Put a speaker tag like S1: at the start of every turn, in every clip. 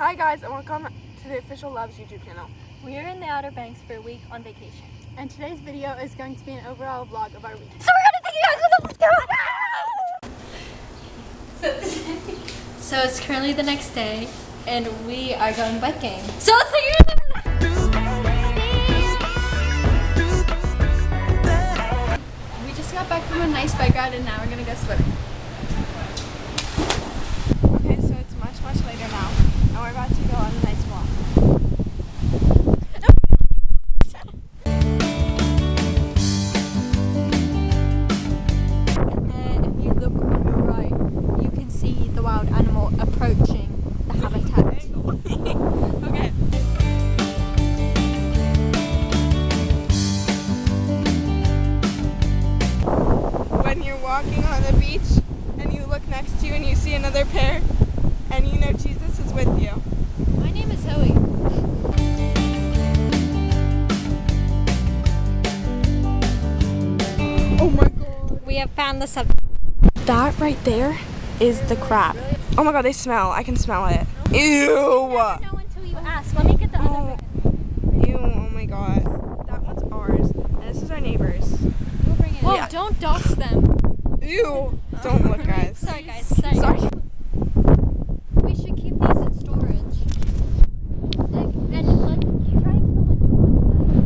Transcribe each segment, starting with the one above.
S1: Hi guys, and welcome to the Official Loves YouTube channel.
S2: We are in the Outer Banks for a week on vacation.
S1: And today's video is going to be an overall vlog of our week.
S2: So we're gonna take you guys with us. Let's go! So it's currently the next day, and we are going biking. So let's take you guys with us. We just got back from a nice bike ride, and now we're gonna go swimming.
S1: Okay, so it's much later now, and we're about to go on a nice walk.
S2: Wild animal approaching the habitat.
S1: Okay. When you're walking on the beach and you look next to you and you see another pair and you know Jesus is with you.
S2: My name is Zoe.
S1: Oh my god.
S2: We have found the subject.
S1: That right there is the crab. Oh my god, they smell. I can smell it. Ew.
S2: You never know until you ask. Let me get the other one.
S1: Ew, oh my god. That one's ours. And this is our neighbor's.
S2: We'll bring it. Whoa,
S1: Yeah.
S2: don't dox them.
S1: Ew. Don't look, guys.
S2: Sorry, guys. Sorry. We should keep these in storage. And let's try and fill a new one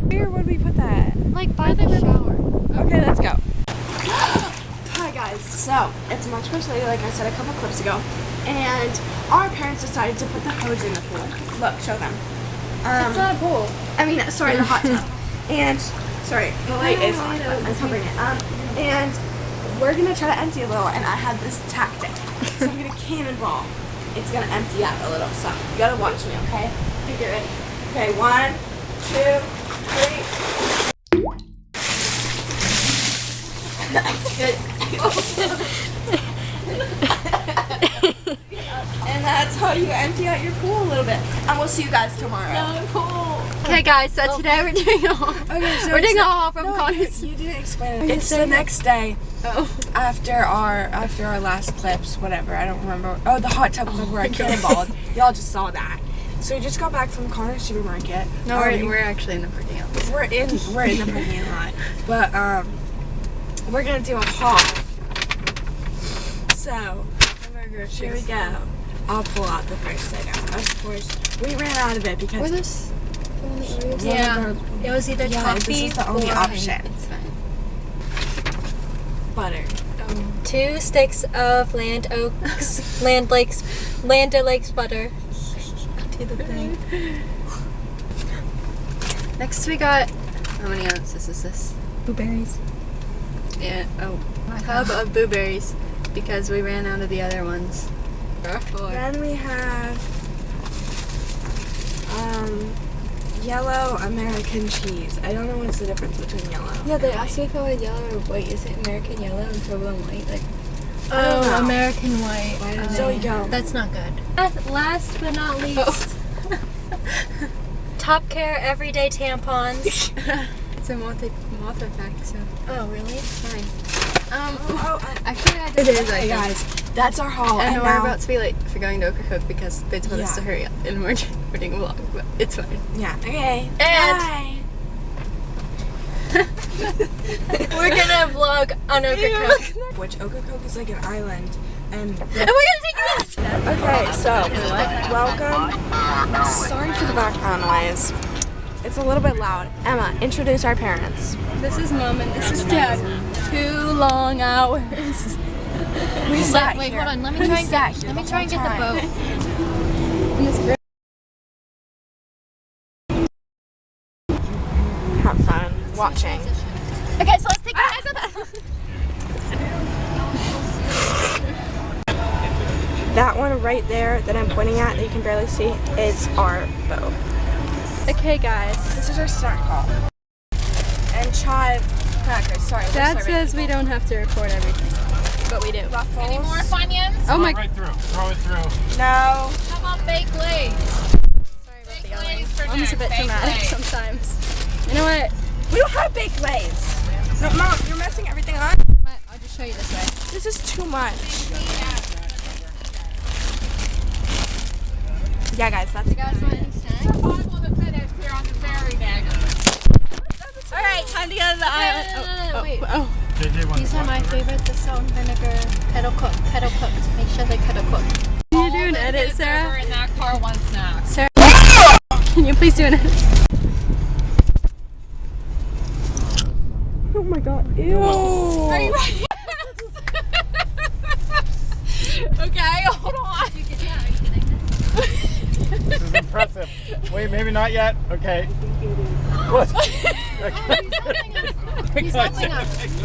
S2: tonight.
S1: Where would we put that?
S2: Like by the shower.
S1: Okay, let's go. Hi guys, so it's much later, like I said a couple clips ago, and our parents decided to put the hose in the pool. Look, show them.
S2: It's not a pool.
S1: I mean, sorry, the hot tub. And sorry, the light is on, but I'm covering it. And we're gonna try to empty a little, and I have this tactic. So I'm gonna cannonball. It's gonna empty out a little, so you gotta watch me, okay? Think you're ready. Okay, 1, 2, 3. Good. And that's how you empty out your pool a little bit. And we'll see you guys tomorrow.
S2: Okay, guys. So today we're doing a haul.
S1: Okay, so
S2: we're doing a haul from Connor's.
S1: You didn't explain it. It's the next day.
S2: Oh.
S1: After our last clips, whatever. I don't remember. Oh, the hot tub clip where I cannonballed. Y'all just saw that. So we just got back from Connor's supermarket.
S2: No, we're actually in the parking lot.
S1: We're in the parking lot. But we're gonna do a haul. So here we go. I'll pull out the first item. Of course, we ran out of it because
S2: Yeah, it was either coffee
S1: this is the only
S2: or
S1: option.
S2: It's fine.
S1: Butter.
S2: 2 sticks of Land O'Lakes butter. Do the thing. Next we got, how many ounces is this? Blueberries. Yeah, a tub of blueberries because we ran out of the other ones.
S1: Then we have yellow American cheese. I don't know what's the difference between yellow.
S2: Yeah, they asked me if I was yellow or white. Is it American yellow and Provolone white? Like,
S1: Oh,
S2: American white.
S1: Zoe, go.
S2: That's not good. Last but not least, Top Care Everyday Tampons. It's a multi-pack, so. Oh, really? Fine. Actually, I did it.
S1: Okay, guys, that's our haul.
S2: And we're
S1: now,
S2: about to be late for going to OCRACOKE because they told us to hurry up and we're doing a vlog, but it's fine.
S1: Yeah. Okay.
S2: And
S1: bye.
S2: we're gonna vlog on OCRACOKE.
S1: Which OCRACOKE is like an island, and
S2: And we're gonna take you guys.
S1: okay, so welcome. Sorry for the background noise. It's a little bit loud. Emma, introduce our parents.
S2: This is Mom and this is Dad. 2 long hours.
S1: We sat
S2: Wait,
S1: here.
S2: hold on. Let me
S1: We
S2: try and
S1: sat
S2: get,
S1: here
S2: let me
S1: the
S2: try and
S1: whole
S2: get the
S1: time.
S2: boat.
S1: Have fun watching.
S2: Okay, so let's take you guys with us.
S1: That one right there that I'm pointing at that you can barely see is our boat.
S2: Okay, guys.
S1: This is our snack haul. And chive crackers. Sorry.
S2: Dad says we don't have to record everything, but we do.
S1: Ruffles.
S3: Any more Funyuns?
S2: Oh my.
S4: Right through. Throw it through.
S1: No.
S3: How about baked lays?
S2: Sorry about
S3: Baked
S2: the yelling.
S3: lays for
S2: Mom's a bit
S3: dinner. Baked
S2: dramatic
S3: lays.
S2: sometimes. You know what?
S1: We don't have baked lays. No, Mom, you're messing everything up.
S2: I'll just show you this way.
S1: This is too much. Yeah, guys, that's
S2: You guys want any snacks?
S1: all right. Time to get to the island.
S2: Wait.
S4: JJ
S2: These are my favorite, the salt and vinegar kettle cooked. Make sure they're kettle cooked.
S1: Can you do an edit, Sarah?
S3: We're in that car one snack.
S2: Sarah,
S1: Can you please do an edit? Oh my god. Ew.
S3: Are you ready? Okay, hold on.
S2: are you kidding?
S4: This is impressive. Wait, maybe not yet. Okay. What?
S2: He's helping us.
S4: He's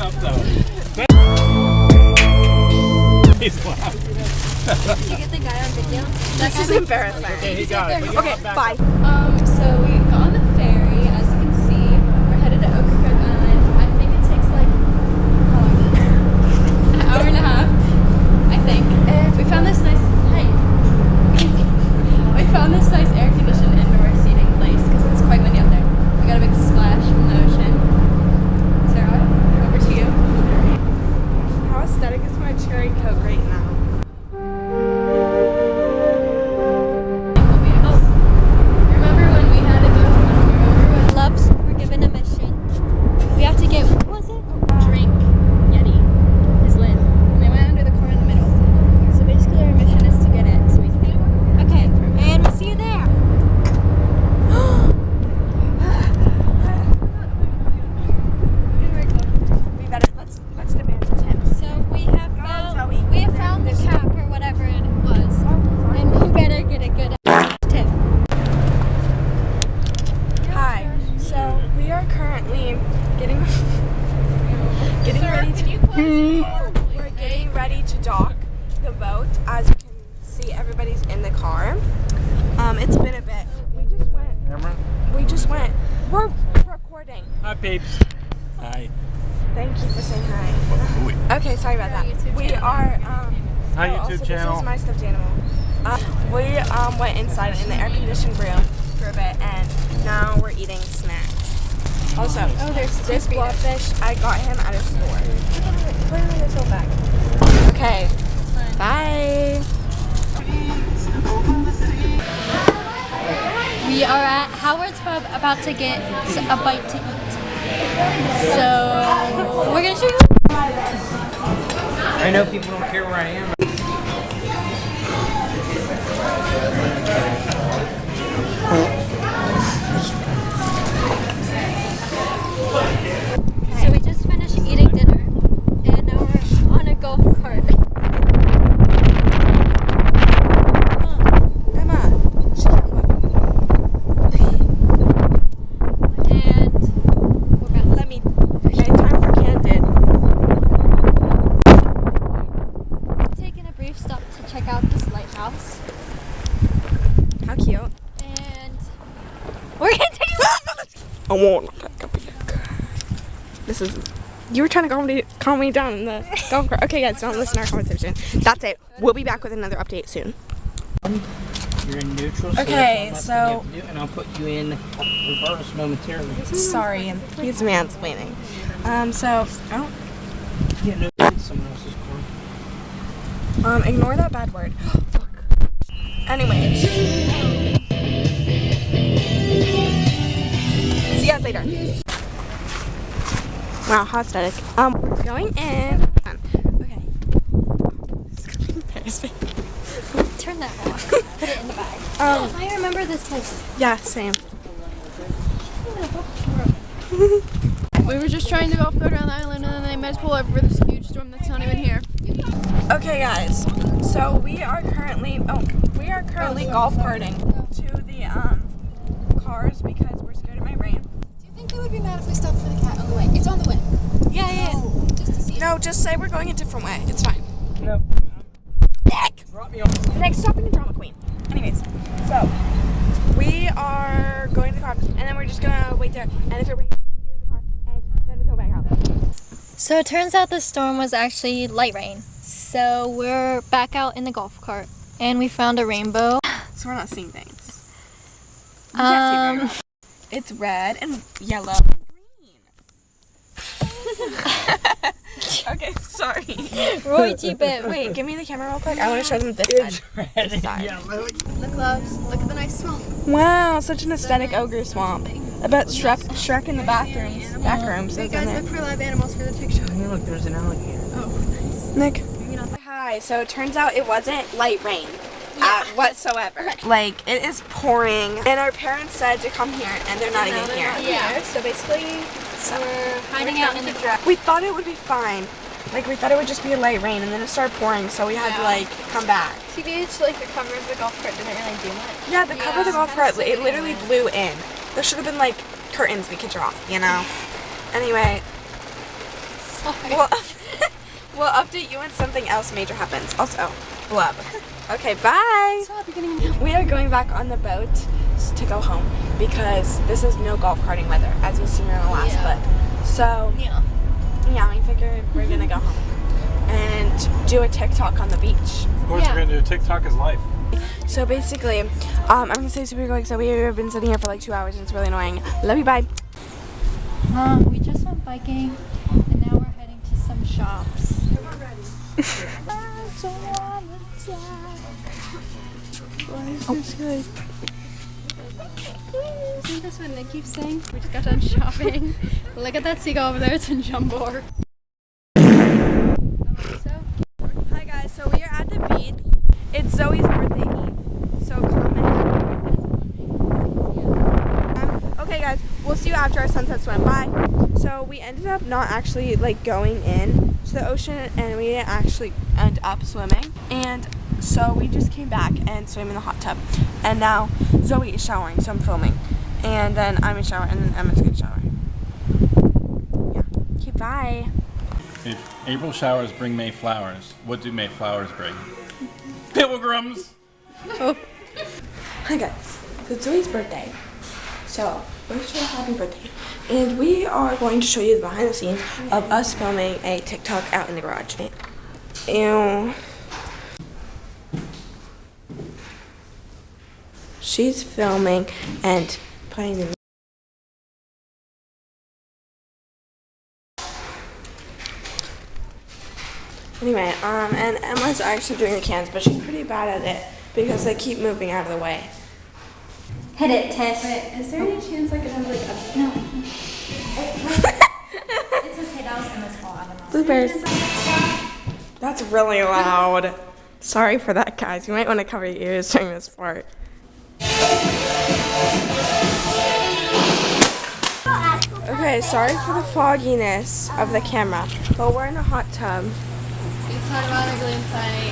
S4: loud.
S2: Did you get the guy on video?
S1: This is embarrassing.
S4: Okay, he got it.
S1: Okay, bye.
S2: So we got on the ferry, as you can see. We're headed to OCRACOKE Island. I think it takes like, how long is it? An hour and a half, I think. And we found this nice, we found this nice air-conditioned indoor seating place because it's quite windy out there. We got a big splash from the ocean. Sarah, over to you.
S1: How aesthetic is my cherry Coke right now?
S2: Remember when we had to go when Loves were given a mission. We have to get, what was it? Drink Yeti, his lid. And they went under the car in the middle. So basically our mission is to get it. So we stay over. Okay, and we'll see you there.
S1: We better let's demand tips.
S2: So we have found the cap or whatever it was. And we better get a good tip.
S1: Hi. So we are currently getting ready to we're getting ready to dock the boat. As you can see, everybody's in the car. It's been a bit.
S4: Camera?
S1: We're recording.
S4: Hi, peeps. Hi.
S1: Thank you for saying hi. Okay, sorry about that. We are
S4: Hi,
S1: also,
S4: YouTube channel.
S1: This is my stuffed animal. We went inside in the air-conditioned room for a bit, and now we're eating snacks. Also, there's this blobfish. I got him at a store. Put it in this whole bag. Okay. Bye.
S2: We are at Howard's Pub about to get a bite to eat. So we're gonna show you.
S5: I know people don't care where I am.
S2: So we just finished eating dinner, and now we're on a golf cart.
S1: Emma, she can't look.
S2: And we're about
S1: Let me. Okay, time for Candid.
S2: taking a brief stop to check out this lighthouse,
S1: How cute.
S2: and we're gonna take a
S1: I won't. This is. You were trying to calm me down in the golf cart. Okay, guys, don't listen to our conversation. That's it. We'll be back with another update soon.
S5: You're in neutral.
S1: Okay,
S5: that's
S1: so-
S5: what you have to do, and I'll put you in reverse momentarily.
S1: Sorry, and he's mansplaining. So, oh,
S5: Yeah, no, it's someone else's car.
S1: ignore that bad word. Fuck. Anyways. See you guys later. Wow, how aesthetic. We're going in. Okay. It's gonna be embarrassing.
S2: turn that off. Put it in the bag. I remember this place.
S1: Yeah, same.
S6: We were just trying to golf boat around the island, and then they made us pull over for this huge storm that's not even here.
S1: Okay, guys. So we are currently golf carting to the cars because we're scared it might rain.
S6: Do you think they would be mad if we stopped for the cat on the way? It's on the way.
S1: Yeah.
S6: Just to see.
S1: No, just say we're going a different way. It's fine.
S5: No.
S1: Nick!
S5: Drop me off.
S1: Nick, stop being a drama queen. Anyways, so we are going to the car, and then we're just gonna wait there. And if it rains, we get in the car, and then we go back out.
S2: So it turns out the storm was actually light rain. So we're back out in the golf cart, and we found a rainbow.
S1: So we're not seeing things. You can't see very well. It's red and yellow and green. Okay, sorry.
S2: Royalty bit.
S1: Wait, give me the camera real quick. I want to show them this side. This side.
S6: Look, loves. Look at the nice swamp.
S1: Wow, such an aesthetic ogre swamp. I bet Shrek in the bathrooms. Back rooms.
S6: Hey guys, look for live animals for the TikTok.
S5: Hey, look, there's an alligator.
S6: Oh, nice.
S1: Nick. Hi, so it turns out it wasn't light rain whatsoever. Like, it is pouring, and our parents said to come here, and they're not even here.
S6: Yeah. So basically,
S2: We're hiding out in the grass.
S1: We thought it would be fine. Like, we thought it would just be a light rain, and then it started pouring, so we had to, like, come back.
S6: TBH, like the cover of the golf cart didn't really do much.
S1: Yeah, the cover of the golf cart, it literally blew in. There should have been, like, curtains we could draw, you know? Anyway, we'll update you when something else major happens. Also, blub. Okay, bye. We are going back on the boat to go home because this is no golf carting weather, as you've seen in the last clip. So, yeah, we figured we're gonna go home and do a TikTok on the beach.
S4: Of course, we're gonna do TikTok is life.
S1: So basically, I'm gonna say super quick. So we've been sitting here for like 2 hours and it's really annoying. Love you, bye.
S2: We just went biking, and now we're heading to some shops. Isn't this what Nick keeps saying? We just got done shopping. Look at that seagull over there, it's in jumbo.
S1: Hi guys, so we are at the beach. It's Zoe's birthday eve. So comment. Okay guys, we'll see you after our sunset swim. Bye. So we ended up not actually like going in to the ocean, and we didn't actually end up swimming. And so we just came back and swam in the hot tub. And now Zoe is showering, so I'm filming. And then I'm in shower, and then Emma's gonna shower. Yeah. Okay, bye.
S7: If April showers bring May flowers, what do May flowers bring? Pilgrims!
S1: Hi guys, so it's Zoe's birthday. So we're wish her a happy birthday. And we are going to show you the behind the scenes of us filming a TikTok out in the garage. Ew. She's filming and playing the Anyway, and Emma's actually doing the cans, but she's pretty bad at it because they keep moving out of the way.
S2: Hit it, Tiff.
S6: Wait, is there any chance I could have like a...
S2: No. It's okay, that was Emma's fault. I don't know.
S1: Bloopers. That's really loud. Sorry for that, guys. You might want to cover your ears during this part. Okay, sorry for the fogginess of the camera, but we're in a hot tub.
S6: It's not about ugly and funny.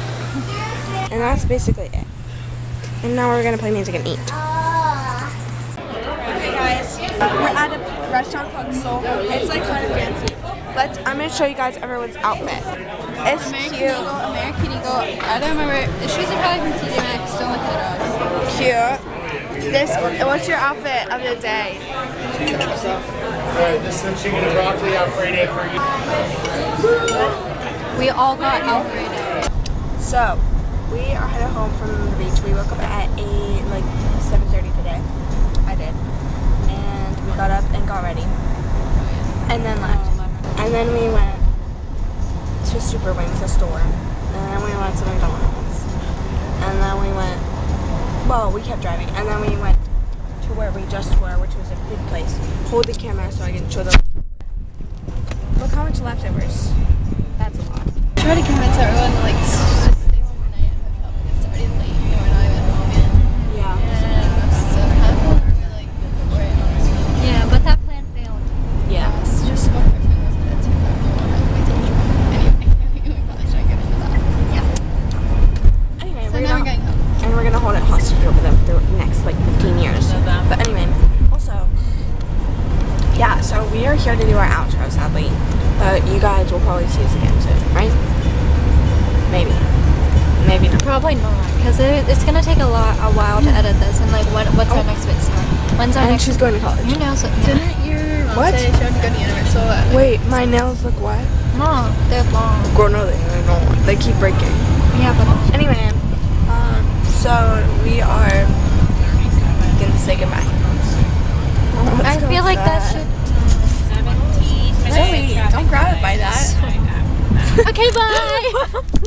S1: And that's basically it. And now we're gonna play music and eat. Okay guys, we're at a restaurant called Soul. It's like kind of fancy. But I'm gonna show you guys everyone's outfit. It's cute.
S6: American Eagle. I don't remember. The shoes are probably from TJ Maxx. Don't look it up.
S1: Cute. What's your outfit of the day?
S4: Alright, this is the chicken and broccoli Alfredo for you.
S2: We all got Alfredo.
S1: So, we are headed home from the beach. We woke up at 7:30 today. I did. And we got up and got ready. And then left. And then we went to Super Wings, a store. And then we went to McDonald's. And then we went, well, we kept driving. And then we went to where we just were, which was a big place. Hold the camera so I can show them. Look how much leftovers. That's a lot.
S6: Try to convince everyone to like just stay home overnight at the hotel because it's already late and we're not even home yet.
S1: Yeah.
S6: And so half of them were like before it, honestly.
S2: Yeah, but that plan failed.
S1: Yeah.
S6: It's just one person was gonna take that for one of my teachers. Anyway, we probably should get into that.
S1: Anyway,
S6: So now we're going home.
S1: and we're gonna hold it hostage over them for the next 15 years. But anyway, also, yeah, so we are here to do our outro, sadly. But you guys will probably see us again soon, right? Maybe. Maybe not.
S2: Probably not, because it's gonna take a while to edit this. And like, what's our next bit start? When's our
S1: And
S2: next?
S1: she's going to college.
S2: You know, so
S6: Didn't your mom
S1: What?
S6: say she had to go to Universal?
S1: Wait, my nails look what?
S2: no, they're long.
S1: Girl, no, they don't. They keep breaking.
S2: Yeah, but
S1: Anyway, so we are gonna say goodbye.
S2: I feel like that should.
S1: Zoe, don't grab it by that.
S2: Okay, bye.